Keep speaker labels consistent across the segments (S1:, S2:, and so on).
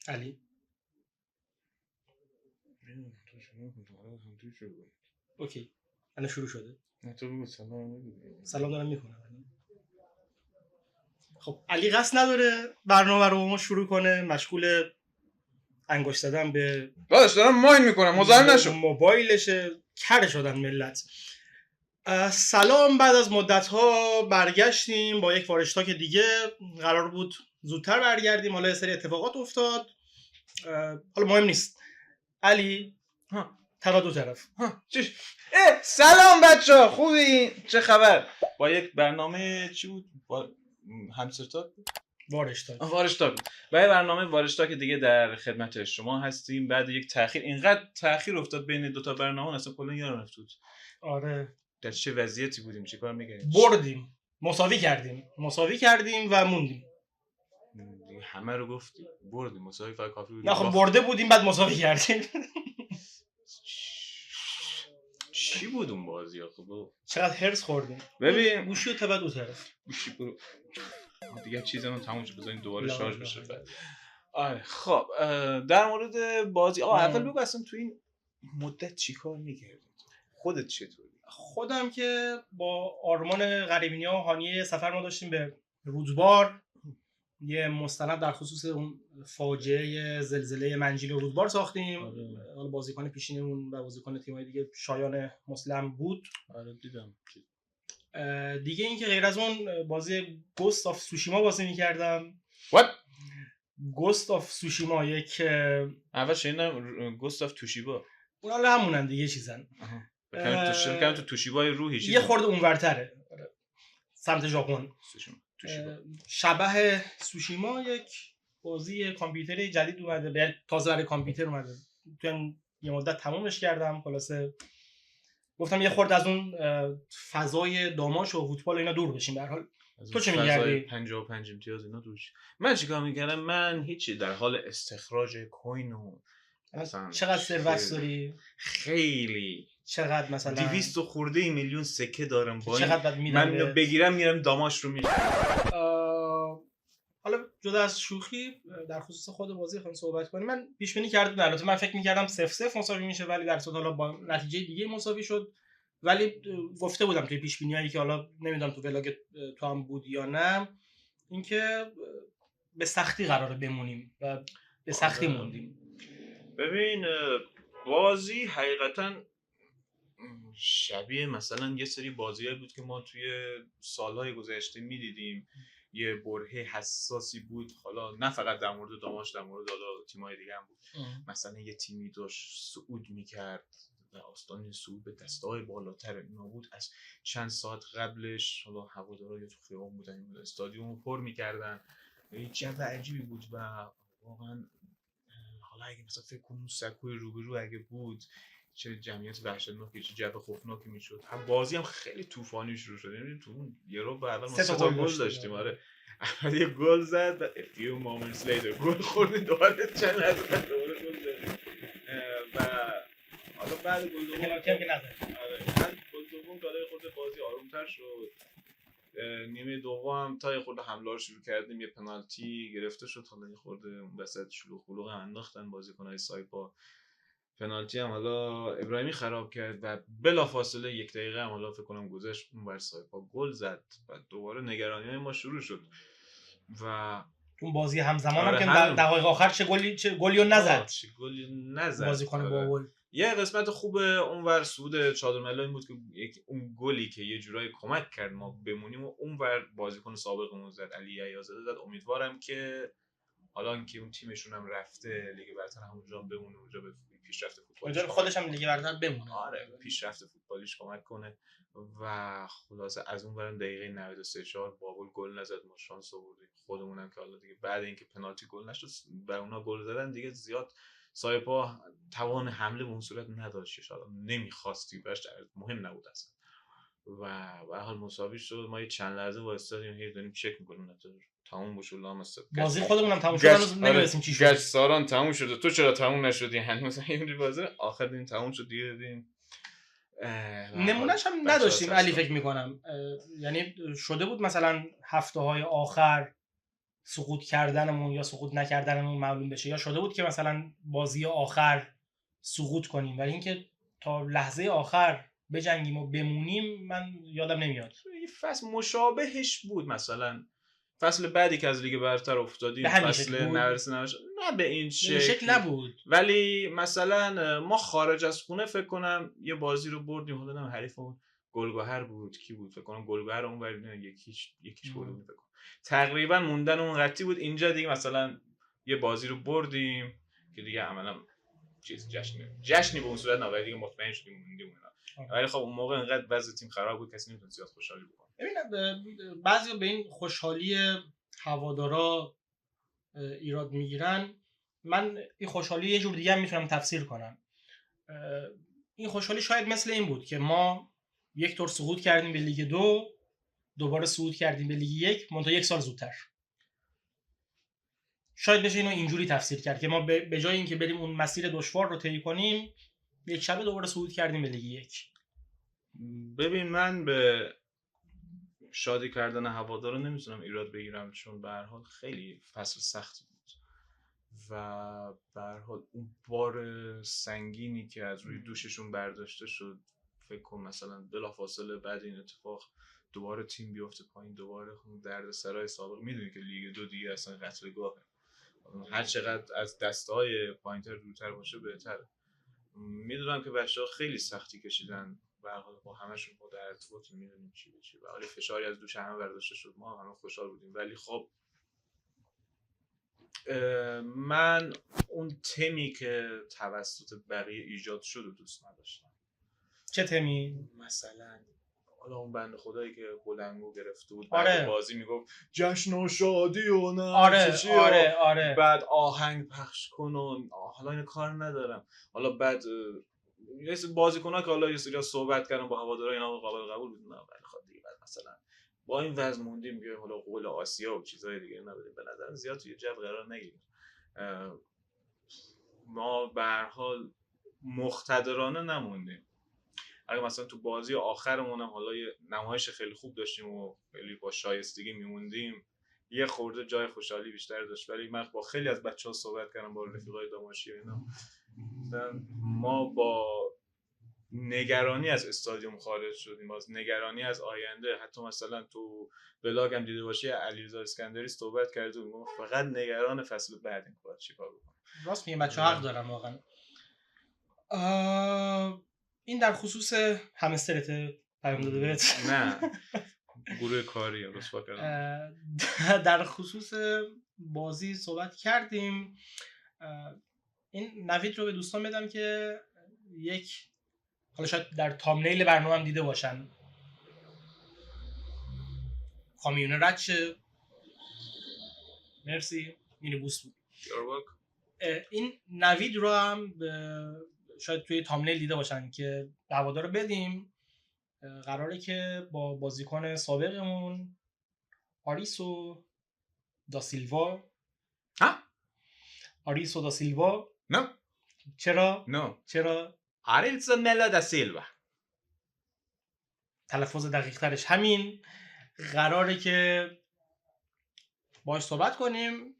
S1: علی اوکی الان شروع شده. سلام دارم میکنم. خب علی قصد نداره برنامه رو ما شروع کنه، مشغول انگشت زدن به
S2: دارم ماین میکنم، مزاحم نشو.
S1: موبایلشه. کره شدن ملت. سلام، بعد از مدت ها برگشتیم با یک وارشتاک دیگه. قرار بود زودتر برگردیم، حالا یه سری اتفاقات افتاد. حالا مهم نیست. علی طرف دو طرف.
S2: چیش؟ سلام بچه، خوبی؟ چه خبر؟ با یک برنامه چی بود؟ با همسرتاک؟ وارشتاک. با برنامه وارشتاک دیگه در خدمت شما هستیم. بعد یک تأخیر، اینقدر تأخیر افتاد بین دوتا برنامه اصلا کلا یادم رفت.
S1: آره.
S2: در چه وضعیتی بودیم؟ چه کار می‌کردیم؟
S1: بردیم، مساوی کردیم و موندیم.
S2: دیگه همه رو گفتی. بردیم، مساوی فقط کافی بود.
S1: نه خب برده بودیم بعد مساوی کردیم.
S2: چی بود اون بازی آخه؟
S1: چقدر هرس خوردیم.
S2: ببین
S1: گوشی رو تا دو طرف.
S2: گوشی برو. دیگه چیزمون تموم شد، بذارین دوباره شارژ بشه. آره خب در مورد بازی اول بگو اصلا تو این مدت چیکار می‌کردی؟ خودت چطوری؟
S1: خودم که با آرمان غریبی‌نیا و هانیه سفر ما داشتیم به رودبار، یه مستند در خصوص اون فاجعه زلزله منجیل رودبار ساختیم. حالا بازیکن پیشینمون و بازیکن تیم‌های دیگه شایان مسلم بود.
S2: آره دیدم.
S1: دیگه این که غیر از اون بازی گوست آف سوشیما بازی می‌کردم.
S2: What؟
S1: گوست آف سوشیما یک
S2: اول شنیدم گوست آف توشیبا.
S1: اونا همونن دیگه چیزن.
S2: بکنم تو توشیبای روحی
S1: یه خورده اونورتره سمت ژاپن. شبح سوشیما یک بازی کامپیوتری جدید اومده، تازه برای کامپیوتر اومده. تو یه مدت تمومش کردم. خلاصه گفتم یه خورده از اون فضای داماش و فوتبال اینا دور بشیم. به هر حال تو چه می‌گردی؟
S2: 55 امتیاز اینا دور شد. من چیکار می‌کردم؟ من هیچی، در حال استخراج کوین و
S1: چقدر ثروت داری؟
S2: خیلی.
S1: چقدر مثلا
S2: 200 خورده میلیون سکه دارم. با
S1: چقدر
S2: من اینو بگیرم میرم داماش رو میشم.
S1: حالا جدا از شوخی در خصوص خود بازی خواهیم صحبت کنیم. من پیش بینی کردم، البته من فکر می‌کردم 0-0 مساوی میشه، ولی در صورت حالا با نتیجه دیگه مساوی شد. ولی گفته بودم توی پیش بینیایی که حالا نمیدونم تو ولاگ تو هم بود یا نه، اینکه به سختی قراره بمونیم و به سختی موندیم.
S2: ببین بازی حقیقتاً شبیه مثلا یه سری بازی‌ها بود که ما توی سال‌های گذشته می‌دیدیم. یه برهه حساسی بود، حالا نه فقط در مورد داماش، در مورد تیم‌های دیگه هم بود. مثلا یه تیمی داشت صعود می‌کرد و آستانه صعود به دسته‌های بالاتر اینا بود. از چند ساعت قبلش حالا هوادارا یا تو خیابون بودن، استادیومو پر می‌کردن. یه جو عجیبی بود و واقعا حالا اگه مثلا فکر کنم سکوی روبرو اگه بود، چه جمعیت وحشتناکی، چه جو خوفناکی میشد. هم بازی هم خیلی طوفانی شروع شد. یعنی تو اون یه رو اول ما 3 تا گل داشتیم. آره اول یه گل زد و few moments later گل خورد، دوباره چند لحظه دوباره گل زد و حالا بعد گل دوم
S1: که نزد.
S2: آره بعد گل دوم داره خود بازی آرومتر شد. نیمه دوم تا یه خورده حمله رو شروع کردیم، یه پنالتی گرفته شد، حالا یه خورده وسط شلوغ پلوغ انداختن بازیکن‌های سایپا. پنالتی هم حالا ابراهیمی خراب کرد و بلافاصله یک دقیقه هم حالا فکر کنم گذشت اون بر سایپا گل زد و دوباره نگرانی‌های ما شروع شد. و
S1: اون بازی همزمان هم که دقایق آخر چه گلی نزد. بازیکن باول.
S2: یه قسمت خوب اونور سود چادرملا این بود که اون گلی که یه جورایی کمک کرد ما بمونیم و اونور بازیکن سابقمون زد، علی عیازاده زد. امیدوارم که حالا اینکه اون تیمشون هم رفته لیگ برتر همونجا بمونه، اونجا به پیشرفت فوتبالیش
S1: خودش هم لیگ برتر بمونه.
S2: آره پیشرفت فوتبالیش کمک کنه. و خلاصه از اون برم دقیقه 93-4 باول گل نزد، ما شانس آوردیم. خودمونم که حالا دیگه بعد اینکه پنالتی گل نشد بر اونا گل زدن دیگه زیاد سایپا توان حمله به اون صورت نداشت، شاید نمیخواستی براش، مهم نبود اصلا. و به حال مساوی شد. ما یه چند لحظه وایسادیم هی داریم چک می‌کنیم نتیجه تموم بشه لامصب.
S1: بازی خودمون هم تموم شد، هنوز نمی‌رسیم چی شد.
S2: گچ ساران تموم شده، تو چرا تموم نشدی هنوز؟ این بازی آخر دین تموم شد دیگه. دیدیم
S1: نمونهش هم نداشتیم علی فکر می‌کنم. یعنی شده بود مثلا هفته‌های آخر سقوط کردنمون یا سقوط نکردنمون معلوم بشه، یا شده بود که مثلا بازی آخر سقوط کنیم، ولی اینکه تا لحظه آخر بجنگیم و بمونیم من یادم نمیاد.
S2: یه فصل مشابهش بود، مثلا فصل بعدی که از لیگ برتر افتادیم، فصل نه به این
S1: شکل نبود،
S2: ولی مثلا ما خارج از خونه فکر کنم یه بازی رو بردیم، حالا نه حریفمون گلگهر بود، کی بود فکر کنم گلگهر اون ولی یکیش بردیم فکر کنم، تقریبا موندن اون قطعی بود. اینجا دیگه مثلا یه بازی رو بردیم که دیگه عملا چیز جشنی به اون صورت نبود، دیگه مطمئن شدیم موندیم اینا. ولی خب اون موقع انقدر وضع تیم خراب بود کسی نمیتونه زیاد خوشحالی بکنه.
S1: ببین بعضیا به این خوشحالی هوادارا ایراد میگیرن، من این خوشحالی یه جور دیگه هم میتونم تفسیر کنم. این خوشحالی شاید مثل این بود که ما یک طور سقوط کردیم به لیگ 2، دوباره صعود کردیم به لیگ 1 منتها 1 سال زودتر. شاید بشه اینو اینجوری تفسیر کرد که ما به جای اینکه بریم اون مسیر دشوار رو طی کنیم، یک شبه دوباره صعود کردیم به لیگ 1.
S2: ببین من به شادی کردن هوادارا نمیتونم ایراد بگیرم، چون به هر حال خیلی فصل سختی بود و به هر حال اون بار سنگینی که از روی دوششون برداشته شد، فکر کن مثلا بلافاصله بعد این اتفاق دوباره تیم بیفته پایین، دوباره اون دردسرای سابق. میدونی که لیگ 2 دیگه اصلا قتلگاهه، هر چقدر از دسته‌های پایینتر دورتر باشه بهتره. میدونم که بچه‌ها خیلی سختی کشیدن، به هر حال با همشون با در ارتباط میدونیم چی به چی، و حالا فشاری از دوش همه برداشته شد، ما همه خوشحال بودیم. ولی خب من اون تمی که توسط بقیه ایجاد شد و دوست نداشتم.
S1: چه تمی؟
S2: مثلا حالا اون بنده خدایی که بلنگو گرفته بود،
S1: آره.
S2: بعد بازی میگفت جشن و شادی و نه
S1: آره.
S2: بعد آهنگ پخش کن و حالا این کار ندارم. حالا بعد یه سری بازیکن‌ها که حالا یه سری صحبت کردن با هوادارا اینا قابل قبول بود، نه ولی خب دیگه بعد مثلا با این وضع موندیم که حالا قول آسیا و چیزای دیگه نبودیم، به نظر زیاد توی جو قرار نگیریم. ما به هر حال مقتدرانه نموندیم. اگه مثلا تو بازی آخرمون هم حالا یه نمایش خیلی خوب داشتیم و خیلی با شایستگی میموندیم، یه خورده جای خوشحالی بیشتر داشت. ولی من با خیلی از بچه‌ها صحبت کردم، با رفیقای داماشی و اینا، ما با نگرانی از استادیوم خارج شدیم، باز نگرانی از آینده. حتی مثلا تو بلاگ هم دیده باشی علیرضا اسکندری صحبت کرده بود، فقط نگران فصل بعد این باید چیکار بکنه.
S1: راست میگه، بچه‌ها حق دارن واقعا. این در خصوص همسترت پیام داده بهت؟
S2: نه گروه کاری رسوا کردم.
S1: در خصوص بازی صحبت کردیم. این نوید رو به دوستان بدم که یک، حالا شاید در تامنیل برنامه هم دیده باشن، کامیونه رد شه. مرسی، مینیبوس بود. این نوید رو هم شاید توی تامنیل دیده باشن که هوادار رو بدیم. قراره که با بازیکن سابقمون آریسو دا سیلوا. آریسو دا سیلوا؟
S2: نه.
S1: چرا؟
S2: نه.
S1: چرا؟
S2: آریسو ملا دا سیلوا.
S1: تلفظ دقیق ترش همین. قراره که باهاش صحبت کنیم،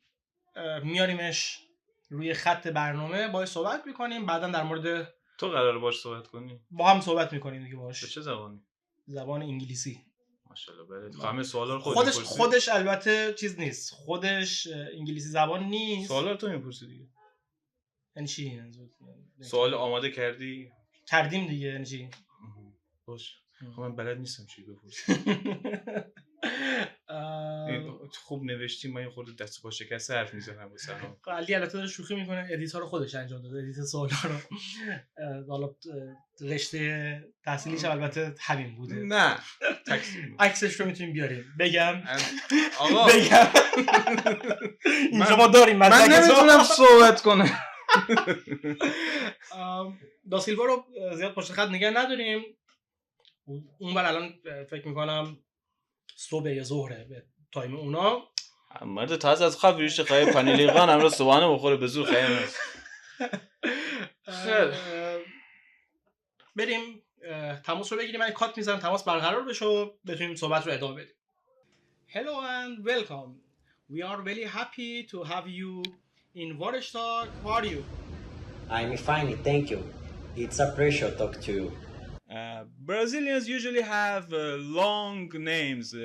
S1: میاریمش روی خط برنامه، باهاش صحبت میکنیم، بعدا در مورد
S2: تو قراره باهاش صحبت کنی؟
S1: با هم صحبت میکنیم دیگه باهاش.
S2: به چه زبانی؟
S1: زبان انگلیسی.
S2: ماشاءالله. بله همه سوالا رو
S1: خودش البته چیز نیست، خودش انگلیسی زبان نیست.
S2: سوالا رو تو میپرسی دیگه.
S1: یعنی چی؟
S2: سوال آماده کردی؟
S1: کردیم دیگه. یعنی چی؟
S2: باش. خب من بلد نیستم چی بپرسم. خوب نوشتیم، من یه خورده دست پا شکسته حرف میزنم. مثلا
S1: علی البته داره شوخی میکنه، ادیتور خودش انجام داده، ادیت سوالا رو. حالا رشته تحصیلیش البته همین بوده.
S2: نه
S1: عکسش رو میتونیم بیاریم. بگم
S2: آقا
S1: بگم اینجا ما داریم.
S2: من نمیتونم صحبت کنم.
S1: دا سیلوا رو زیاد پشت خط نگه نداریم. اون بر الان فکر میکنم صبح یا ظهره به تایم اونا.
S2: مرد تازه از خواب ریشه خواهی پانیلیغان هم رو صبحانه بخوره به زور خیلی هست.
S1: بریم تماس رو بگیریم. من کات میزنم تماس برقرار بشه و بتونیم صحبت رو ادامه بدیم. Hello and welcome. We are very happy to have you in Warstad. How are you?
S3: I'm fine, thank you. It's a pleasure to talk to you.
S2: Brazilians usually have long names,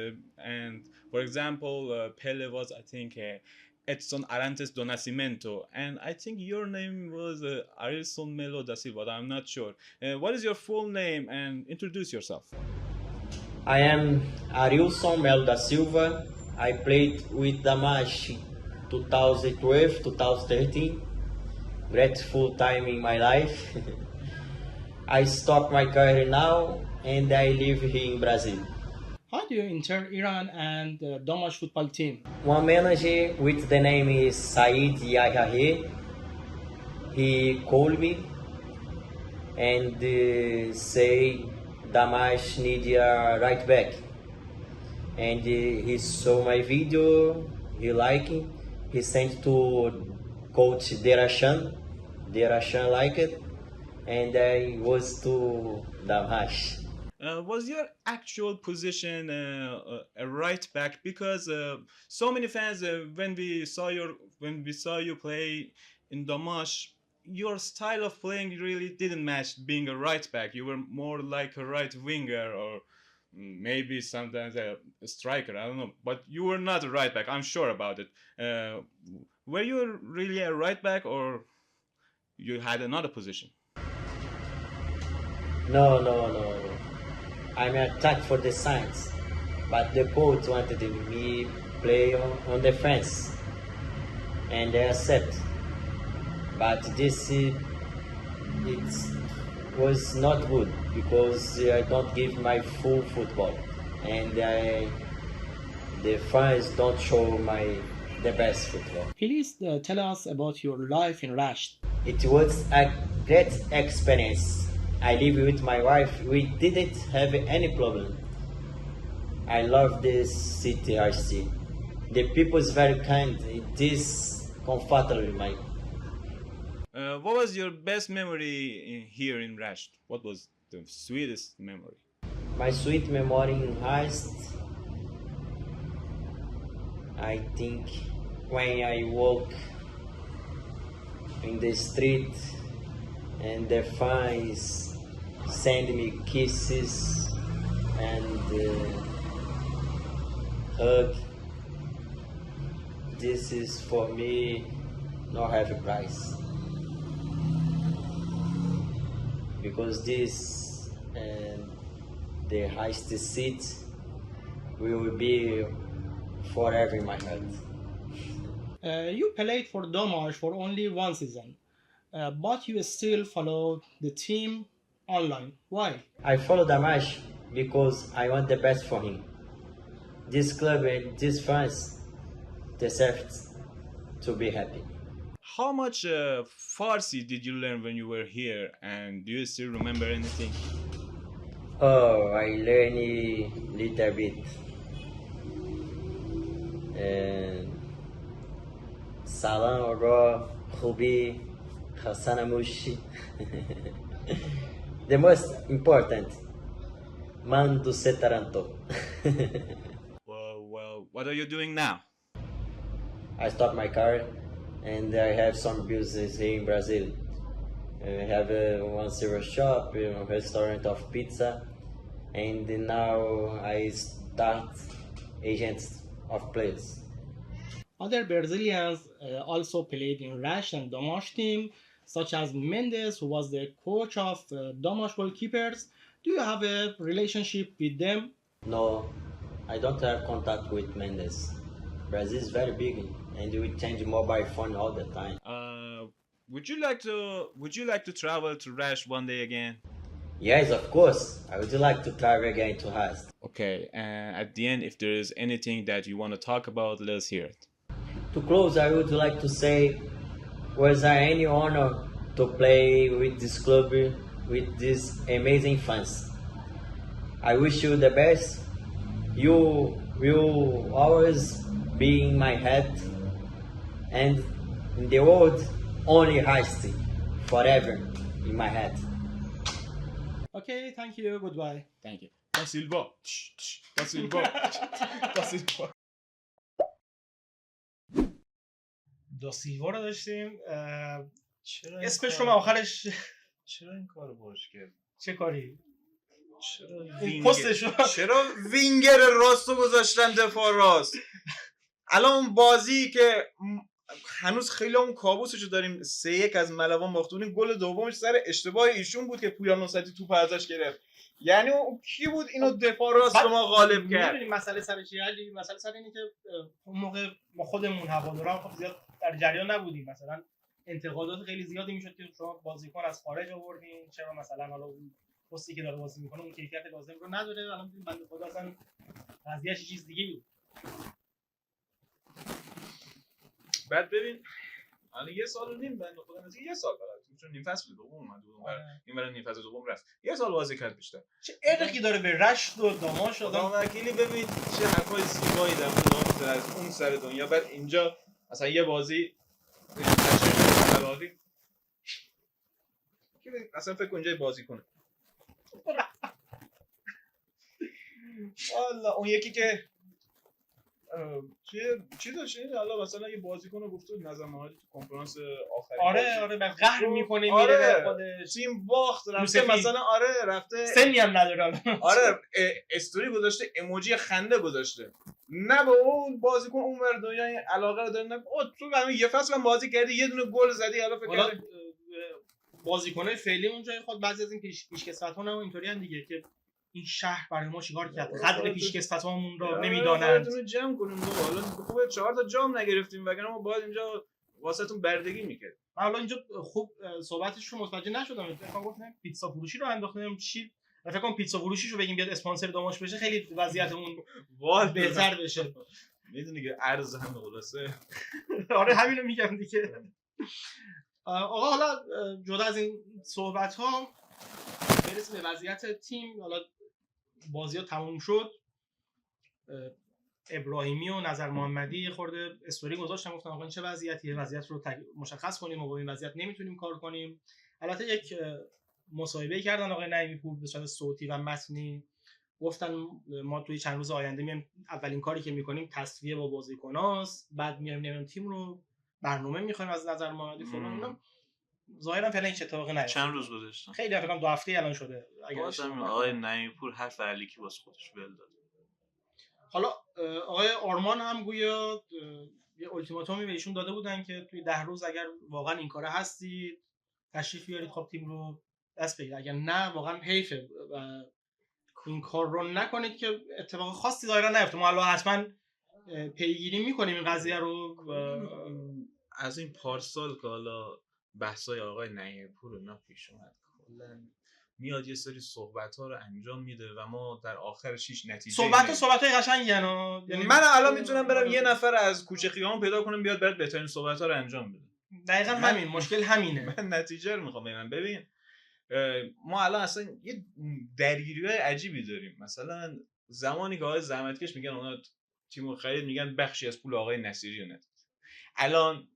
S2: and for example, Pele was, I think, Edson Arantes do Nascimento, and I think your name was Arilson Melo da Silva. I'm not sure. What is your full name, and introduce yourself?
S3: I am Arilson Melo da Silva. I played with Damash 2012, 2013. Grateful time in my life. I stopped my career now and I live here in Brazil.
S1: How do you enter Iran and the Domash football team?
S3: One manager with the name is Said Yahahe. He called me and say Damash need a right back. And he saw my video, he liked it, he sent to coach Derashan, Derashan liked it, and I was to Damash.
S2: Was your actual position a right back? Because so many fans, when we saw you play in Domash, your style of playing really didn't match being a right back. You were more like a right winger or maybe sometimes a striker. I don't know, but you were not a right back. I'm sure about it. Were you really a right back or you had another position?
S3: No. I'm attack for the science, but the coach wanted me play on defense, and I accept. But this it was not good because I don't give my full football, and the fans don't show the best football.
S1: Please tell us about your life in Rasht.
S3: It was a great experience. I live with my wife. We didn't have any problem. I love this city, I see. The people is very kind. It is comfortable, my.
S2: What was your best memory here in Rasht? What was the sweetest memory?
S3: My sweet memory in Heist, I think when I walk in the street and the fans send me kisses and hug. This is for me not have a price because this and the highest seat will be forever in my heart.
S1: You played for Domash for only one season, but you still follow the team online. Why?
S3: I follow Damash because I want the best for him. This club and these fans deserve to be happy.
S2: How much Farsi did you learn when you were here, and do you still remember anything?
S3: Oh, I learned a little bit. And Salam Ro, Khubi, Hassanamushi. The most important, Mando Setaranto.
S2: Well, what are you doing now?
S3: I stopped my car and I have some business here in Brazil. I have one silver shop, a restaurant of pizza, and now I start agents of players.
S1: Other Brazilians also played in Rash and Domash team, such as Mendes, who was the coach of Domash goalkeepers. Do you have a relationship with them?
S3: No, I don't have contact with Mendes. Brazil is very big and we change mobile phone all the time.
S2: Would you like to travel to Rash one day again?
S3: Yes, of course. I would like to travel again to Hast.
S2: Okay, and at the end, if there is anything that you want to talk about, let's hear it.
S3: To close, I would like to say, was there any honor to play with this club, with these amazing fans. I wish you the best. You will always be in my head and in the world only Heist forever in my head.
S1: Okay, thank you. Goodbye.
S2: Thank you. Da Silva. Da Silva. Da Silva.
S1: دا سیلوا رو داشتیم.
S2: چرا
S1: اسمش رو من آخرش
S2: چرا این کارو باش کرد؟
S1: چه کاری؟
S2: چرا
S1: پستش رو
S2: چرا وینگر راستو گذاشتن دفاع راست؟ الان اون بازی که هنوز خیلی اون کابوسشو داریم 3-1 از ملوان باختونیم، گل دومش سر اشتباه ایشون بود که پویان نصرتی توپ ازش گرفت. یعنی اون کی بود اینو دفاع راست رو ما غالب کرد؟
S1: می‌دونی مسئله سر چیه علی؟ مسئله سر اینه که اون موقع ما خودمون هوادارا خب زیاد در جریان نبودیم. مثلا انتقادات خیلی زیادی میشد که شما بازیکن از خارج آوردین، چرا مثلا حالا اون پستی که داره بازی میکنه اون کیفیت لازم رو نداره. الان دیدیم بنده خدا اصلا قضیه‌اش چیز دیگه بود.
S2: بعد ببین الان 1 سال و نیم بنده خدا نزدیک 1 سال فقط، چون نیم فصل دوم اومد بود، این برای نیم فصل دوم رفت، 1 سال بازی کرد بیشتر.
S1: چه ارقی داره به رشت و داماش
S2: آدم وکیلی. ببین چه حرفای زیبایی در مورد از اون سر دنیا. بعد اینجا مثلا یه بازی اصلا فکر کن اونجا بازی کنه والا اون یکی که چی داشتین حالا مثلا یه بازیکن رو گفت نظر مهاجم تو کنفرانس آخری.
S1: آره بعد قهر میکنه
S2: آره.
S1: میره به خودش
S2: تیم باخت رفته مثلا رفته
S1: سنی هم نداره.
S2: آره استوری گذاشته، ایموجی خنده گذاشته. نه به اون بازیکن اون ور دنیا این علاقه رو داره. نه تو همین یه فصل بازی کردی یه دونه گل زدی، حالا فکر کردی
S1: بازیکنای فعلی اونجای خود بعضی از این پیشکسوت‌ها هم اینطوری ان دیگه که این شهر برای ما چیکار کرد، قدر پیشکسوتامون رو نمیدونن.
S2: خودتون رو جمع کنیم حالا خوبه 4 تا جام نگرفتیم وگرنه ما باید اینجا واسهتون بردگی میکرد.
S1: من حالا اینجا خوب صحبتش رو متوجه نشدم. فکر کنم گفتم پیتزا فروشی رو انداختم چی، فکر کنم پیتزا فروشیش رو بگیم بیاد اسپانسر داماش بشه خیلی وضعیتمون بهتر بشه.
S2: میدونی که ارز هم خلاصه.
S1: آره همین رو میگم دیگه. آقا حالا جدا از این صحبت ها برسیم به وضعیت تیم. حالا بازی ها تموم شد، ابراهیمی و نظر محمدی خورده استوری گذاشتن گفتن آقا این چه وضعیتیه، وضعیت رو مشخص کنیم و با این وضعیت نمیتونیم کار کنیم. البته یک مصاحبه کردن آقای نعیمی پور به صورت صوتی و متنی، گفتن ما توی چند روز آینده میایم اولین کاری که میکنیم تصفیه با بازیکناست، بعد میایم تیم رو برنامه میخوایم از نظر محمدی فلان. اینا ظاهرا فعلا هیچ اتفاقی نیفتاد.
S2: چند روز گذشته،
S1: خیلی فکر کنم 2 هفته الان شده.
S2: بازم آقای نعیمی پور حرف علیکی واسه خودش ول داد.
S1: حالا آقای آرمان هم گویا یه التیماتومی بهشون داده بودن که توی 10 روز اگر واقعا این کاره هستید تشریف بیارید خب تیم رو دست بگیرید، اگر نه واقعا حیفه و این کار رو نکنید که اتفاق خاصی ظاهرا نیفته. ما الان حتما پیگیری میکنیم این قضیه رو.
S2: از این پارسال که حالا بحثای آقای نعیمی پور اینا پیش اومد، کلا میاد یه سری صحبت‌ها رو انجام میده و ما در آخرش هیچ نتیجه‌ای
S1: صحبت‌های قشنگی
S2: یعنی من الان میتونم برم یه نفر از کوچه خیابون پیدا کنم بیاد برات بهترین صحبت‌ها رو انجام بده.
S1: دقیقاً همین مشکل همینه.
S2: من نتیجه رو میخوام ببینم. ببین ما الان اصلا یه درگیری‌های عجیبی داریم. مثلا زمانی که آقای زحمتکش میگن اونا تیمو خرید، میگن بخشی از پول آقای نصیری رو ندید. الان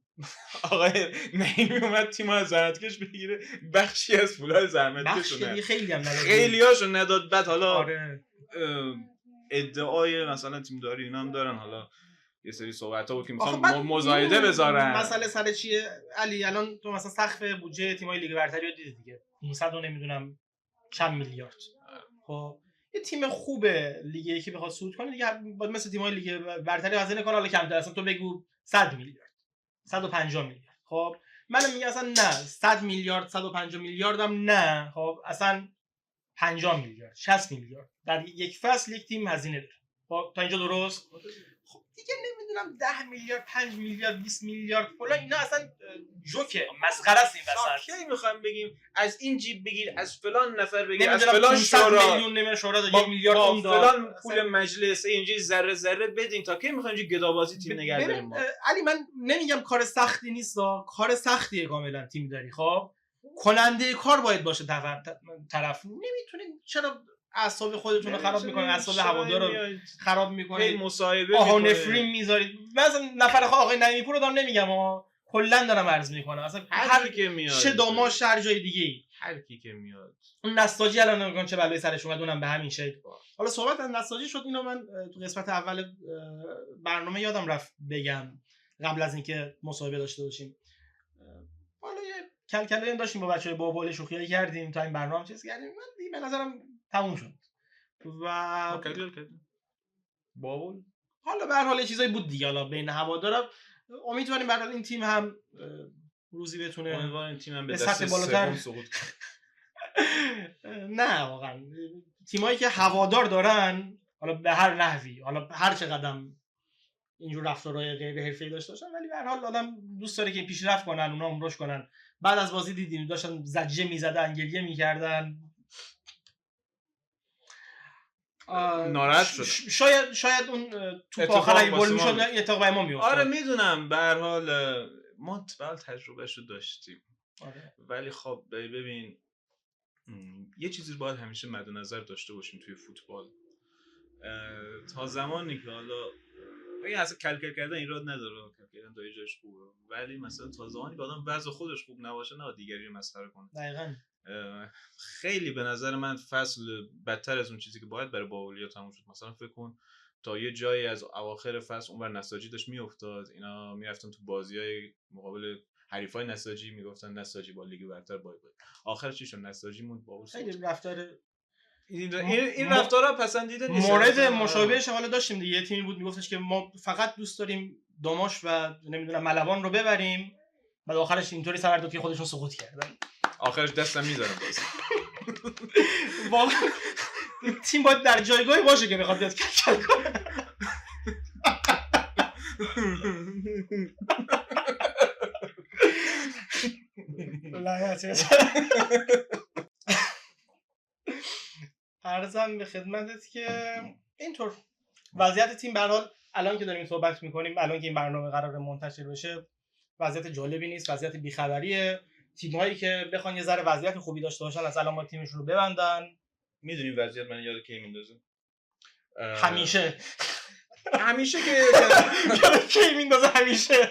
S2: آقای نعیمی اومد تیم از زحمتکش بگیره، بخشی از پولای زحمتکش رو نداد.
S1: خیلی هم نداد،
S2: خیلیاشو نداد. بعد حالا
S1: آره.
S2: ادعای مثلا تیمداری اینا هم دارن، حالا یه سری صحبت‌ها بود که مثلا مزایده بذارن.
S1: مسئله سر چیه علی؟ الان تو مثلا سقف بودجه تیم‌های لیگ برتری رو دیدی دیگه، 500 و نمیدونم چند میلیارد. خب یه تیم خوبه لیگ یکی بخواد صعود کنه دیگه باید مثل تیم‌های لیگ برتری هزینه کنه. حالا کمتر، اصلا تو بگو 100 میلیارد 150 میلیارد. خب منم میگم اصلا نه 100 میلیارد 150 میلیارد هم نه، خب اصلا 50 میلیارد 60 میلیارد در یک فصل یک تیم هزینه داره. خب تا اینجا درست؟ خب دیگه نمیدونم 10 میلیارد 5 میلیارد 20 میلیارد فلان اینا اصلا جوکه مسخره است. این وسط
S2: کی میخوام بگیم از این جیب بگیر، از فلان نفر بگیر، از فلان شورا
S1: میلیون نمیدونم شورا داد 1 میلیارد اون داد،
S2: فلان پول مجلس اینجوری ذره ذره بدین. تا کی میخوایم اینجوری گدابازی تیم نگه داریم؟ ما
S1: علی من نمیگم کار سختی نیست، کار سختیه کاملا تیم داری. خب کننده کار باید باشه طرف. نمیتونین چرا اعصاب خودتون رو خراب میکنین، اعصاب هوادارا رو خراب میکنین،
S2: مصاحبه
S1: آها نفرین میذارید. مثلا نفر آقای نعیمی پور رو دارم نمیگم کلا دارم عرض میکنم، اصلا
S2: هر کی که میاد
S1: چه داماش هر جای دیگه ای،
S2: هر کی که میاد
S1: اون نساجی الان نگاه کن چه بلایی سرش اومد، اونم به همین شکل. حالا صحبت از نساجی شد، اینو من تو قسمت اول برنامه یادم رفت بگم. قبل از اینکه مصاحبه داشته باشیم. حالا یه کلکلایی داشتیم با بچهای بابل، شوخیایی کردیم تا این برنامه چیز کردیم. من دیگه به نظرم تموم شد و
S2: بابل
S1: حالا به هر حال چیزایی بود دیگه. حالا بین هوادارا امیدواریم به هر حال این تیم هم روزی بتونه
S2: امیدواریم این تیم هم به
S1: به
S2: دست
S1: سطح بالاتر
S2: سوم سقوط کنه.
S1: نه واقعا تیمایی که هوادار دارن، حالا به هر نحوی، حالا هر چقدر اینجور رفتارهای غیر حرفه‌ای داشته باشن، ولی به هر حال آدم دوست داره که پیشرفت کنن، اونا هم رشد کنن. بعد از بازی دیدیم داشتن زجه میزدن، گریه میکردن.
S2: ناراحت شدم.
S1: شاید اون توپ آخر اگه گل میشد اتفاق برای ما میافتاد.
S2: آره میدونم، به هر حال ما تجربهشو داشتیم.
S1: آره.
S2: ولی خب ببین یه چیزی باید همیشه مد نظر داشته باشیم توی فوتبال. تا زمانی که حالا این اصلا کلکل کردن ایراد نداره، کلکل کردن تا یه جایش خوبه، ولی مثلا تا زمانی که آدم وضع خودش خوب نباشه نه دیگری رو مسخره کنه.
S1: دقیقاً.
S2: خیلی به نظر من فصل بدتر از اون چیزی که باید برای باولیا تموم شد. مثلا فکر کن تا یه جایی از اواخر فصل اونور نساجی داشت میافتاد، اینا میرفتن تو بازیای مقابل حریفای نساجی، میگفتن نساجی با لیگ برتر بای بای. آخرش چی شد؟ نساجی موند باول.
S1: خیلی رفتار
S2: این رفتارا پسندیده نیست.
S1: مورد مشابهش حالا داشتیم دیگه. یه تیمی بود میگفتش که ما فقط دوست داریم داماش و نمیدونم ملوان رو ببریم، بعد آخرش اینطوری سر داد که خودشون سقوط کردن.
S2: آخرش دستم میذارم باز.
S1: واقعا تیم باید در جایگاهی باشه که بخواد بیاد کل کنه. عرضم به خدمتت که اینطور وضعیت تیم به هر حال الان که داریم صحبت میکنیم، الان که این برنامه قرار منتشر بشه، وضعیت جالبی نیست، وضعیت بیخبریه. تیم‌هایی که بخوان یه ذره وضعیت خوبی داشته باشن از الان با تیمشون رو ببندن.
S2: میدونی وضعیت من یاد کی میندازه؟
S1: همیشه کی میندازه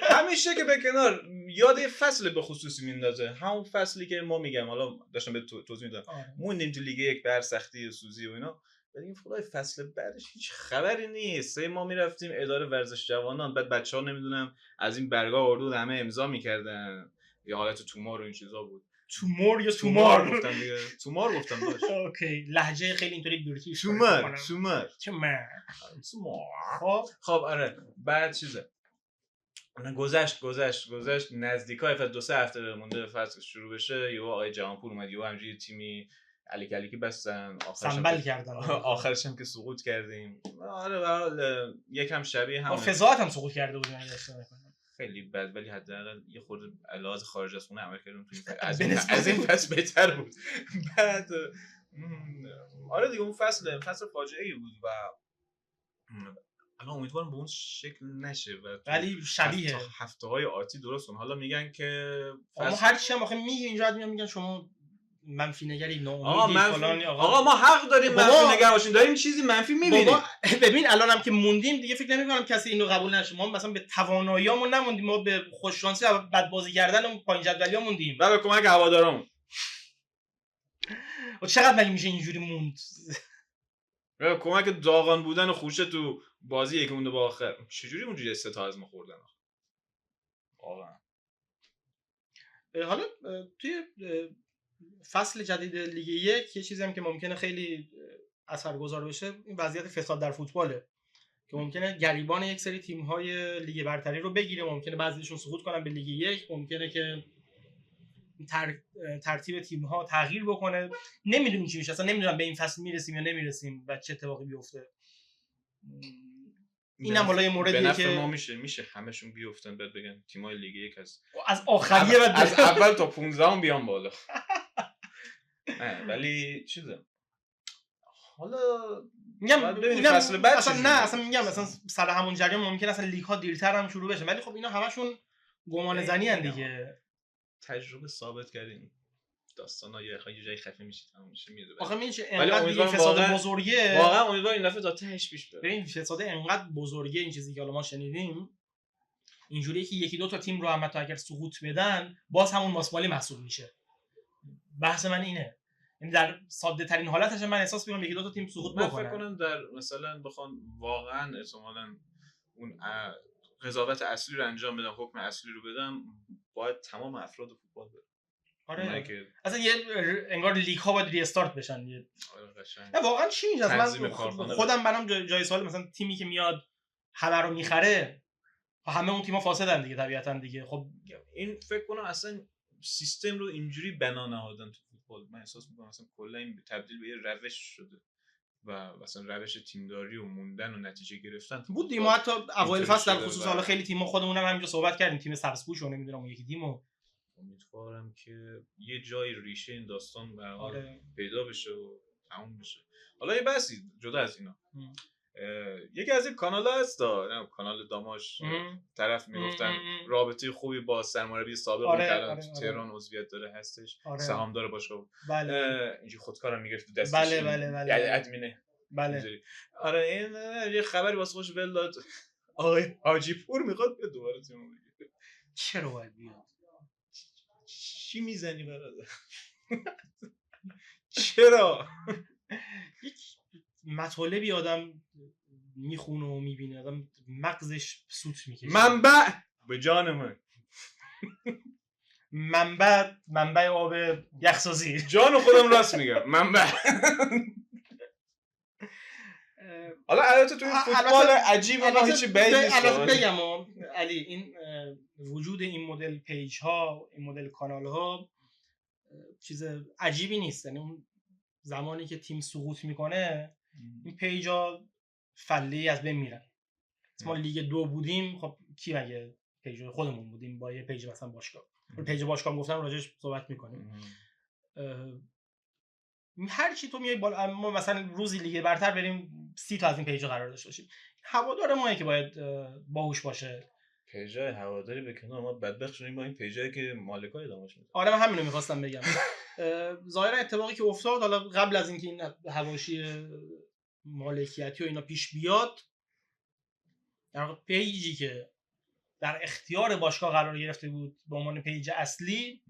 S1: همیشه
S2: که به کنار یاد فصل به خصوصی میندازه. همون فصلی که ما میگم حالا داشتم به توضیح میدم موندیم تو لیگ یک بر سختی سوزی و اینا، ولی این خدای فصل بعدش هیچ خبری نیست. ما میرفتیم اداره ورزش جوانان، بعد بچه‌ها نمیدونم از این برگا اردو همه امضا میکردن، یه حالت تومار و این چیزا بود.
S1: تومار یا تومار
S2: گفتم دیگه. تومار گفتم داشت.
S1: اوکی، لحجه خیلی اینطوری بریتیش.
S2: تومار. خب آره بعد چیزه گذشت نزدیکای فصل 2-3 هفته مونده فصل شروع بشه، یهو آقای جهانپور اومد، یهو همینجوری تیمی علی که بستن،
S1: سنبل کردن،
S2: آخرش هم که سقوط کردیم. آره به حال یکم شبیه همون
S1: فضاحت هم سقوط کرده بودن
S2: خیلی بد، ولی حداقل یه خورده علاوه خارج از خونه عمل کردیم تو این از این فصل بهتر بود. بعد آره دیگه اون فصل فاجعه‌ای بود و الان امیدوارم به اون شکل نشه،
S1: ولی شبیه
S2: هفته‌های آتی درست کن. حالا میگن که
S1: ما هر چی هم آخه میگن شما منفی نگری، ناامیدی فلان.
S2: آقا ما حق داریم منفی نگر باشیم، داریم چیزی منفی می‌بینیم.
S1: ببین الانم که موندیم دیگه فکر نمی‌کنم کسی اینو قبول نشه. ما مثلا به تواناییامون نموندیم، ما به خوش شانسی و بد بازی کردن و پایین جدولی‌ها موندیم
S2: و به کمک هوادارامون.
S1: و چقدر مگه میشه اینجوری موند؟
S2: به کمک داغان بودن و خوشه تو بازی که مونده با آخر. چجوری اونجوری 3 تا از ما خوردن واقعا؟
S1: حالا توی فصل جدید لیگ یک یه چیزی هم که ممکنه خیلی اثرگذار بشه این وضعیت فساد در فوتباله که ممکنه گریبان یک سری تیم‌های لیگ برتری رو بگیره، ممکنه بعضیشون سقوط کنن به لیگ یک، ممکنه که ترتیب تیم‌ها تغییر بکنه. نمیدونیم چی میشه، اصلا نمیدونم به این فصل میرسیم یا نمیرسیم و چه اتفاقی بیفته. اینم حالا یه موردیه که
S2: ما میشه همشون بیفتن بعد بگن تیم‌های لیگ یک از
S1: آخریه
S2: از اول تا 15 هم بیان بالا. نه ولی چیزه حالا
S1: میگم
S2: ببینیم فصل بعد
S1: اصلا میگم مثلا سر همون جریان ممکن اصلا لیگ ها دیرتر هم شروع بشه، ولی خب اینا همشون گمان زنی ان دیگه.
S2: تجربه ثابت کردیم داستانا یه جای خفه میشه تموم میشه میاد.
S1: آخه میشه انقدر فساد بزرگه،
S2: واقعا امیدوارم این دفعه تا تهش پیش بره.
S1: ببین فساد انقدر بزرگه این چیزی که حالا ما شنیدیم اینجوریه که یکی دو تا تیم رو هم حتی اگر سقوط بدن باز همون ماسمالی محسوب میشه. بحث من اینه، یعنی در ساده ترین حالتش من احساس می‌کنم یکی دو تا تیم سقوط بکنن.
S2: من فکر کنم در مثلا بخوام واقعا احتمالاً اون قضاوت اصلی رو انجام بدم، حکم اصلی رو بدم، باید تمام افراد فوتبال برن.
S1: آره
S2: که
S1: اصلا یه انگار لیگ ها باید ریستارت بشن.
S2: قشنگ
S1: نه واقعا چی میشه؟
S2: تنظیم
S1: من
S2: کارخانه
S1: خودم برام جای سوال، مثلا تیمی که میاد همه رو میخره، همه اون تیم‌ها فاسدن دیگه طبیعتاً دیگه. خب
S2: این فکر کنم اصلا سیستم رو اینجوری بنا نهادن تو فوتبال. من احساس میکنم اصلا کلا این تبدیل به یه روش شده و مثلا روش تیمداری و موندن و نتیجه گرفتن
S1: بود دیگه. ما حتی اوایل فصل در
S2: شده
S1: خصوص
S2: و
S1: حالا خیلی تیم‌ها خودمون هم همینجا صحبت کردیم، تیم سبزپوش و نمیدونم اون یکی تیمو،
S2: امیدوارم که یه جای ریشه این داستان به هر حال
S1: آره.
S2: پیدا بشه و تموم بشه. حالا یه بحثی جدا از اینا، یکی از این کانال‌ها هست نه کانال داماش، طرف میگفتن رابطه خوبی با سرمربی سابق
S1: آره،
S2: که الان
S1: آره،
S2: تو
S1: آره.
S2: تهران عضویت داره هستش،
S1: آره.
S2: سهامدار باشه.
S1: بله.
S2: اینجوری خودکارم میگرفت دستش.
S1: بله بله بله.
S2: یعنی ادمینه.
S1: بله.
S2: اینجوری. آره این یه خبری واسه خوش ول داد. آقای حاجی پور میخواد به دوباره تیم بگیره.
S1: چرا باید بیاد؟
S2: چی میزنی برادر؟ چرا؟
S1: یک مطالبی آدم میخونه و میبینه، آدم مغزش سوت میکشه.
S2: منبع به جان من.
S1: منبع آب یخسازی.
S2: جان خودم راست میگم. منبع. حالا البته تو این فوتبال عجیب ما هیچی بعید نیست.
S1: البته بگم علی، این وجود این مدل پیج ها، این مدل کانال ها چیز عجیبی نیست. یعنی اون زمانی که تیم سقوط میکنه این پیج ها فله‌ای از بین میرن. ما لیگ 2 بودیم، خب کی مگه پیج خودمون بودیم با یه پیج مثلا باشگاه. پیج باشگاه گفتم راجعش صحبت میکنیم. هر چی تو میای بالا، ما مثلا روزی لیگ برتر بریم 30 تا از این پیجا قرار داشته باشیم. هوادار مایی که باید باهوش باشه.
S2: پیجای هواداری به کنار، ما بدبخت شدیم با این پیجایی که مالکای داماش میذارن.
S1: آره من همین رو می‌خواستم بگم. ظاهرا اتفاقی که افتاد، حالا قبل از اینکه این حواشی مالکیتی و اینا پیش بیاد، در واقع پیجی که در اختیار باشگاه قرار گرفته بود به عنوان پیج اصلی،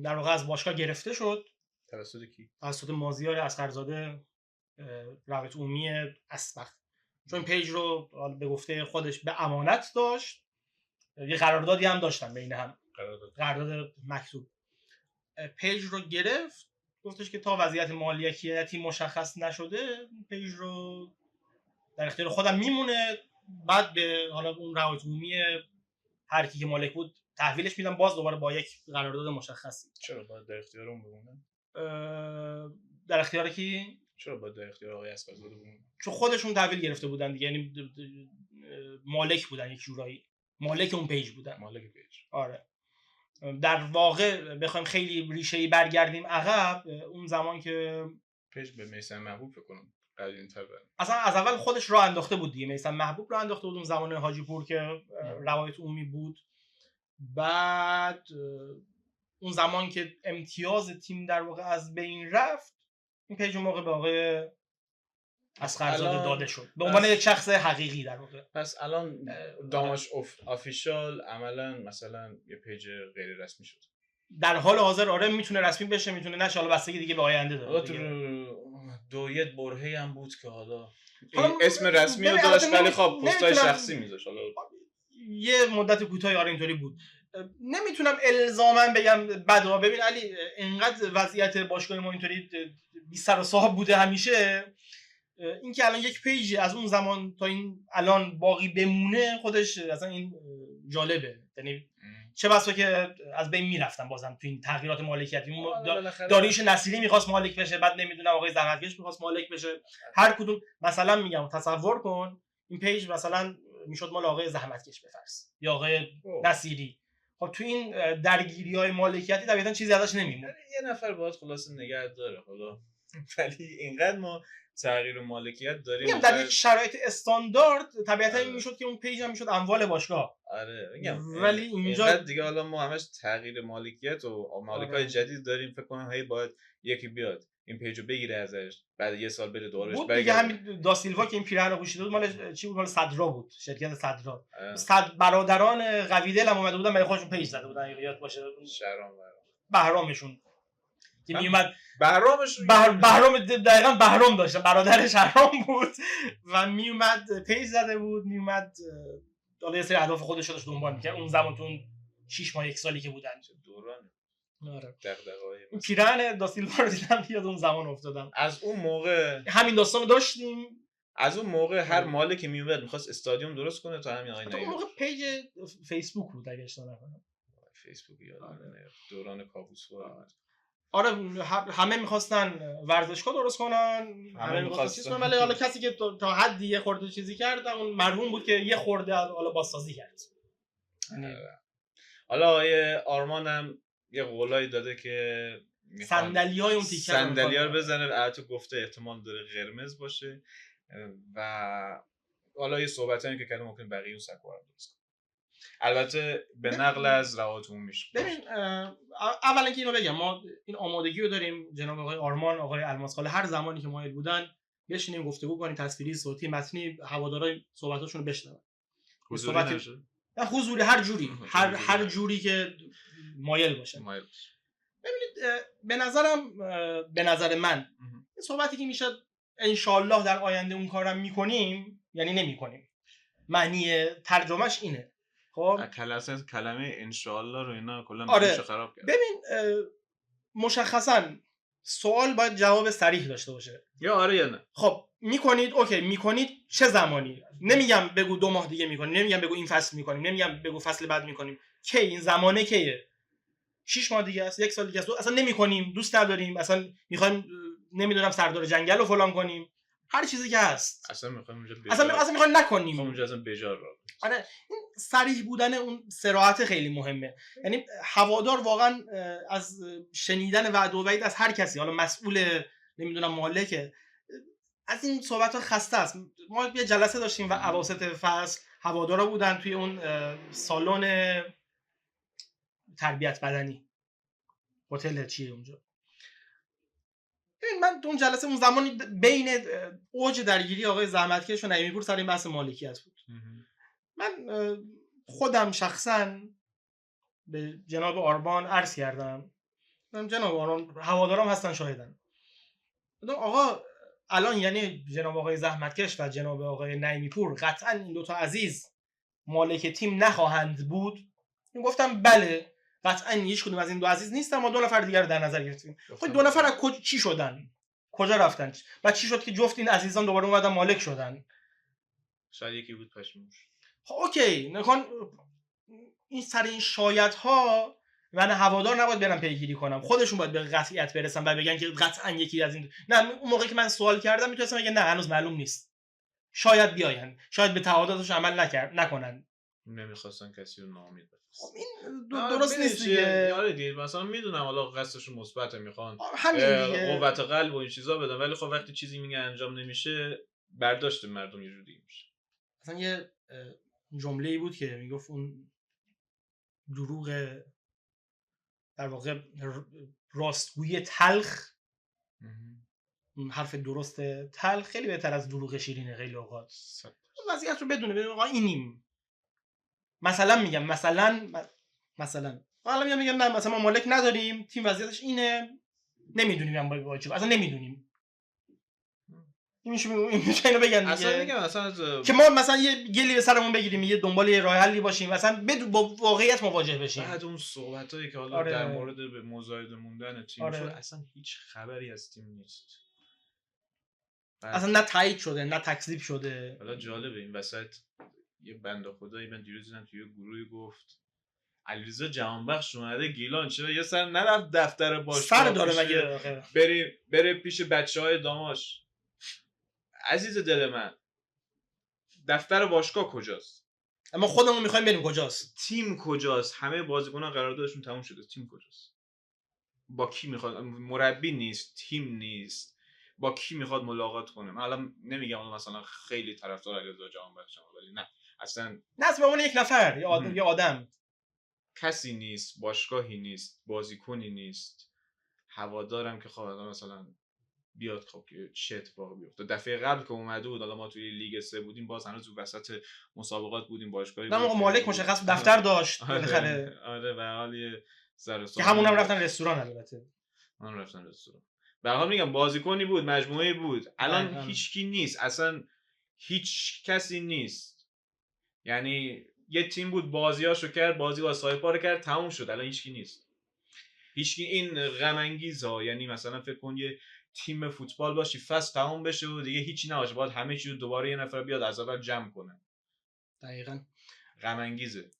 S1: در واقع از باشگاه گرفته شد.
S2: توسط کی؟
S1: توسط مازیار اصغرزاده، روابط عمومی اسبق. چون پیج رو به گفته خودش به امانت داشت، یه قراردادی هم داشتن بین هم، قرارداد مکتوب. پیج رو گرفت، گفتش که تا وضعیت مالکیتی مشخص نشده پیج رو در اختیار خودم میمونه، بعد به حالا اون روابط عمومی هر کی که مالک بود تحویلش میدم، باز دوباره با یک قرارداد مشخصی.
S2: چرا باید در اختیار اون بمونه؟
S1: در اختیار کی؟
S2: چرا باید در اختیار آقای اصغرزاده بمونه؟
S1: چون خودشون تحویل گرفته بودن دیگه، یعنی مالک بودن، یک جورایی مالک اون پیج بودن.
S2: مالک پیج.
S1: آره. در واقع بخوایم خیلی ریشه‌ای برگردیم عقب، اون زمان که
S2: پیج به میثم محبوب فکر کنم قدیمی‌تر بود.
S1: اصلا از اول خودش راه انداخته بود دیگه، میثم محبوب راه انداخته بود اون زمان حاجی پور که روابط عمومی بود. بعد اون زمان که امتیاز تیم در واقع از بین رفت، این پیج اون موقع به آقای اصغرزاده داده شد به عنوان یک شخص حقیقی در واقع.
S2: پس الان داماش آفیشال عملاً مثلا یه پیج غیر رسمی شد.
S1: در حال حاضر آره میتونه رسمی بشه، میتونه نشه، حالا بستگی دیگه به آینده داره.
S2: تو دویت برهه‌ای هم بود که حالا اسم رسمی رو داشت ولی خب پست‌های شخصی میذاشت. حالا
S1: یه مدت کوتاهی آره اینطوری بود. نمیتونم الزاما بگم بدوا. ببین علی، اینقدر وضعیت باشگاه ما اینطوری بی سر و صاحب بوده همیشه، این که الان یک پیجی از اون زمان تا این الان باقی بمونه خودش اصلا این جالبه. یعنی چه بسا که از بین میرفتن بازم تو این تغییرات مالکیتی. داریوش نصیری میخواست مالک بشه، بعد نمیدونم آقای زحمتکش میخواست مالک بشه. هر کدوم مثلا میگم تصور کن این پیج مثلا میشد مال آقای زحمتکش بفرست یا آقای نصیری. خب تو این درگیری‌های مالکیتی طبیعتاً چیزی ازش نمیمونه.
S2: یه نفر باید خلاص نگه داره حالا، ولی اینقدر ما تغییر مالکیت داریم.
S1: میگم در یک شرایط استاندارد طبیعتاً این میشد که اون پیج هم میشد اموال باشگاه.
S2: آره میگم
S1: ولی اینجا
S2: دیگه حالا ما همش تغییر مالکیت و مالکای جدید داریم. فکر کنم هی باید یکی بیاد این پیجو بگیره ازش، بعد یه سال بره دوبارش
S1: بود دیگه. همین داسیلوا که این پیراهن رو پوشیده بود مال چی بود؟ مال صدرا بود، شرکت صدرا. برادران قوی دل هم اومده بودن برای خودشون پیج زده بودن، یاد باشه. بهرامشون که میومد، بهرام دقیقاً بهرام داشت، برادر شهرام بود و میومد پیج زده بود، میومد حالا یه سری اهداف خودش رو داشت دنبال می‌کرد اون زمان تو اون 6 ماه 1 سالی که بودن.
S2: دوران
S1: آره
S2: دغدغه‌های
S1: پیرهن داسیلوا رو دیدم یاد اون زمان افتادم.
S2: از اون موقع
S1: همین داستانو داشتیم.
S2: از اون موقع هر مالی که میومد می‌خواست استادیوم درست کنه تا همین آقای
S1: اون
S2: نیاد.
S1: موقع پیج فیسبوک بود اگه اشتباه نکنم.
S2: فیسبوک یادم نمیاد. دوران کابوس‌ها.
S1: آره همه میخواستن ورزشگاه درست کنن، همه میخواستن چیز کنن، ولی حالا کسی که تا حدی یه خورده چیزی کرد اون مرحوم بود که یه خورده حالا بازسازی کرد.
S2: حالا آقای آرمان هم یه قولایی داده که
S1: صندلی‌های اون تیکه
S2: صندلی‌ها رو بزنه، البته گفته احتمال داره قرمز باشه و حالا یه صحبتایی که کردم ممکن بقیه اون سکو رو درست کنه. البته به نقل از روابط عمومیش.
S1: ببین اولا که اینو بگم ما این آمادگی رو داریم جناب آقای آرمان، آقای الماسخاله هر زمانی که مایل بودن بشینیم گفتگو کنیم، تصویری، صوتی، متنی، هوادارای صحبتاشون رو بشنون.
S2: حضوری نشه؟
S1: نه حضوری هر جوری هر جوری که مایل باشه. ببینید به نظر من این صحبتی که میشه ان شاءالله در آینده اون کارم میکنیم یعنی نمیکنیم. معنی ترجمهش اینه. خب
S2: کلمه ان شاءالله رو اینا کلا
S1: آره.
S2: خراب کرد.
S1: ببین مشخصا سوال باید جواب صریح داشته باشه.
S2: یا آره یا نه.
S1: خب میکنید اوکی، میکنید چه زمانی؟ نمیگم بگو 2 ماه دیگه میکنیم، نمیگم بگو این فصل میکنیم، نمیگم بگو فصل بعد میکنیم. کی این زمانه کیه؟ 6 ماه دیگه است، 1 سال دیگه است. اصلا نمیکنیم، دوست نداریم، اصلا میخوایم نمیدونم سردار جنگل رو فلان کنیم، هر چیزی که هست.
S2: اصلا میخوایم اونجا
S1: اصلا میخوایم نکنیم.
S2: خب اونجا اصلا بجار رو.
S1: آره این صریح بودن اون صراحت خیلی مهمه. یعنی هوادار واقعا از شنیدن وعده و وعید از هر کسی، حالا مسئول نمیدونم مالکه، از این صحبت‌ها خسته است. ما یه جلسه داشتیم و اواسط فصل هوادارا بودن توی اون سالن تربیت بدنی هتل چیه اونجا. من اون جلسه اون زمانی بین اوج درگیری آقای زحمتکش و نعیمی پور سر این بحث مالکیت بود. من خودم شخصا به جناب آرمان عرض کردم، جناب آرمان هوادارام هستن شاهدن، آقا الان یعنی جناب آقای زحمتکش و جناب آقای نعیمی پور قطعا این دوتا عزیز مالک تیم نخواهند بود؟ گفتم بله قطعا هیچ کدوم از این 2 عزیز نیستن، ما 2 نفر دیگر رو در نظر گرفتیم. خب 2 نفر از چی شدن؟ کجا رفتن؟ بعد چی شد که جفت این عزیزان دوباره اومدن مالک شدن؟
S2: شاید یکی بود پشیمون شد.
S1: خب اوکی نکن این سر این شاید ها من هوادار نباید برم پیگیری کنم، خودشون باید به قطعیت برسن و بگن که قطعا یکی از این. نه اون موقعی که من سوال کردم میتونستم بگم نه هنوز معلوم نیست، شاید بیاین، شاید به تعهداتش عمل نکنن،
S2: نمیخواستن کسی رو ناامید بکنن.
S1: خب این درست نیست دیگه.
S2: آره دیگه مثلا میدونم حالا قصدشون مثبته، میخوان قوت قلب و این چیزا بدن، ولی خب وقتی چیزی میگه انجام نمیشه برداشت مردم یه جوری میشه.
S1: مثلا یه جمله‌ای بود که میگفت اون دروغ در واقع راستگویی تلخ، حرف درست تلخ خیلی بهتر از دروغ شیرینه. خیلی اوقات وضعیت رو بدونه آقا اینیم. مثلا میگم مثلا حالا میگم نه مثلا ما مالک نداریم، تیم وضعیتش اینه، نمیدونیم هم باید چیکار، اصلا نمیدونیم. این میشه اینو بگن دیگه.
S2: اصلا میگم اصلا
S1: که ما مثلا یه گلی به سرمون بگیریم، یه دنبال یه راه حلی باشیم، مثلا با واقعیت مواجه بشیم.
S2: بعد اون صحبتایی که حالا
S1: آره.
S2: در مورد به مزاید موندن تیم
S1: آره.
S2: شد، اصلا هیچ خبری از تیم نیست.
S1: اصلا نه تایید شده نه تکذیب شده.
S2: حالا جالبه این وسط یه بنده خدایی من دیروز دیدم توی گروهی گفت علیرضا جهانبخش اومده گیلان، چرا یه سر نرفت دفتر باشگاه
S1: سر داره مگه
S2: بره پیش بچهای داماش. عزیز دل من دفتر باشگاه کجاست؟
S1: اما خودمون میخوایم بریم کجاست؟
S2: تیم کجاست؟ همه بازیکنان قراردادشون تموم شده، تیم کجاست؟ با کی میخواد؟ مربی نیست، تیم نیست، با کی میخواد ملاقات کنه؟ من الان نمیگم مثلا خیلی طرفدار علیرضا جهانبخشم، ولی نه اصلا
S1: به عنوان یک نفر یا آدم
S2: کسی نیست، باشگاهی نیست، بازیکنی نیست. هوادارم که خب مثلا بیاد خب که چه اتفاقی بیفته. دفعه قبل که اومده بود، حالا ما توی لیگ 3 بودیم، باز هنوز تو وسط مسابقات بودیم، باشگاهی
S1: بود مالک مشخص دفتر داشت بالاخره.
S2: آره به حال یه سر
S1: که همونم رفتن رستوران. البته
S2: اون رفتن رستوران. به هر حال میگم بازیکنی بود، مجموعه بود. الان هیچکی نیست، اصلا هیچ کسی نیست. یعنی یه تیم بود بازیاشو کرد، بازی با سایپا رو کرد، تموم شد. الان هیچکی نیست. هیچکی. این غم انگیزه. یعنی مثلا فکر کن یه تیم فوتبال باشی فصل تموم بشه و دیگه هیچی نباشه، باید همه چی رو دوباره یه نفر بیاد از اول جمع کنه.
S1: دقیقاً
S2: غم انگیزه.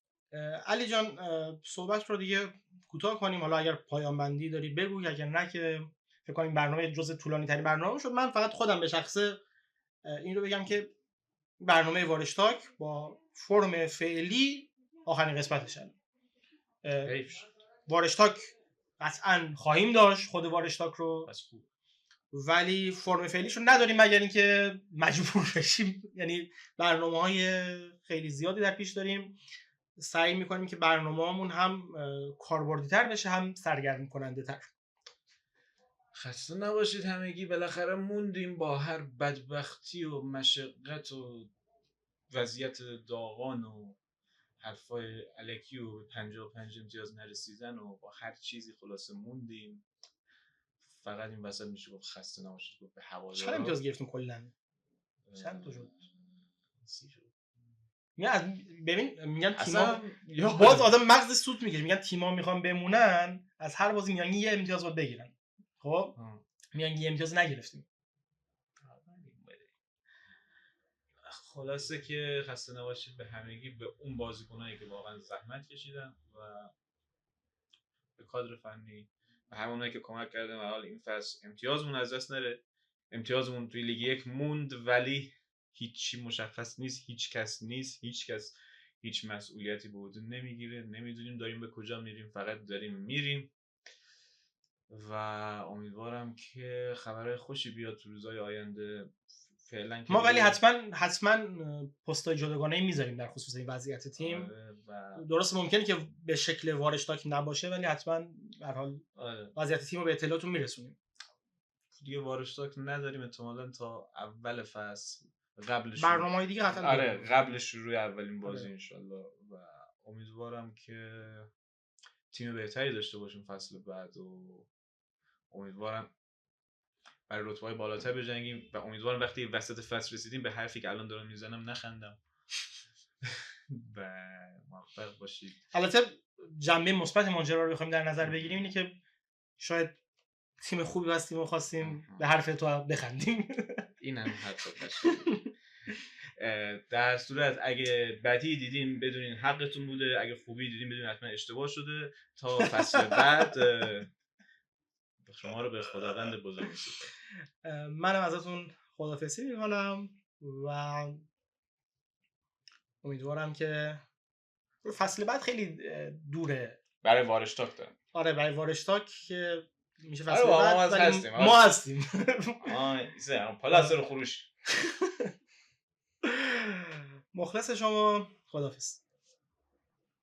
S1: علی جان صحبت رو دیگه کوتاه کنیم. حالا اگر پایان بندی داری بگو، اگر نه که فکر کنم برنامه جزء طولانی ترین برنامه شد. من فقط خودم به شخصه این رو بگم که برنامه وارشتاک با فرم فعلی آخرین قسمتشه. وارشتاک قطعا خواهیم داشت خود وارشتاک رو، ولی فرم فعلیش رو نداریم مگر اینکه مجبور بشیم. یعنی برنامه‌های خیلی زیادی در پیش داریم. سعی می‌کنیم که برنامه‌مون هم کاربردی‌تر بشه هم سرگرم کننده‌تر.
S2: خسته نباشید همگی. بالاخره موندیم با هر بدبختی و مشقت و وضعیت داغان و حرفای الکی و 55 امتیاز نرسیدن و با هر چیزی خلاصه موندیم. فقط این وسط میشه گفت خسته نباشید گفت به هوادارا.
S1: چند امتیاز گرفتیم کلا؟ چند تا شد؟ 30 شد. میگن تیم‌ها باز آدم مغزش سوت میگیره. میگن تیم‌ها میخوان بمونن از هر بازی میگن یه امتیاز باید بگیرن. خب میگن یه امتیاز نگرفتیم.
S2: خلاصه که خسته نباشید به همگی، به اون بازیکنایی که واقعا زحمت کشیدن و به کادر فنی و همونایی که کمک کردن و حال این فصل امتیازمون از دست نره. امتیازمون توی لیگ 1 موند ولی هیچی مشخص نیست، هیچ کس نیست، هیچ کس هیچ مسئولیتی به عهده نمیگیره، نمیدونیم داریم به کجا میریم، فقط داریم میریم و امیدوارم که خبرهای خوشی بیاد تو روزهای آینده. فعلا
S1: ما ولی حتما پستای جداگانه‌ای میذاریم در خصوص این وضعیت تیم. و درست ممکنه که به شکل وارشتاک نباشه ولی حتما به هر حال وضعیت تیم رو به اطلاعتون میرسونیم.
S2: دیگه وارشتاک نداریم احتمالاً تا اول فصل، قبلش
S1: برنامه‌های دیگه حتما
S2: قبل شروع اولین بازی انشالله. و امیدوارم که تیم بهتری داشته باشیم فصل بعد و امیدوارم برای رتبه‌های بالاتر بجنگیم و امیدوارم وقتی وسط فصل رسیدیم به حرفی که الان دارم میزنم نخندم و موفق باشید.
S1: البته جنبه مثبت ماجرا رو بخوایم در نظر بگیریم اینه که شاید تیم خوبی هستیم و خواستیم به حرف تو بخندیم.
S2: اینم حرف قشنگه. در صورت اگه بدی دیدین بدونین حقتون بوده، اگه خوبی دیدین بدونین حتما اشتباه شده. تا فصل بعد شما رو به خداوند بزرگ می‌سپارم.
S1: منم ازتون خداحافظی می‌کنم و امیدوارم که فصل بعد خیلی دوره
S2: برای وارشتاک دارم.
S1: آره برای وارشتاک که میشه فصل بعد ولی ما هستیم.
S2: پلاس رو خروش.
S1: مخلص شما. خداحافظ.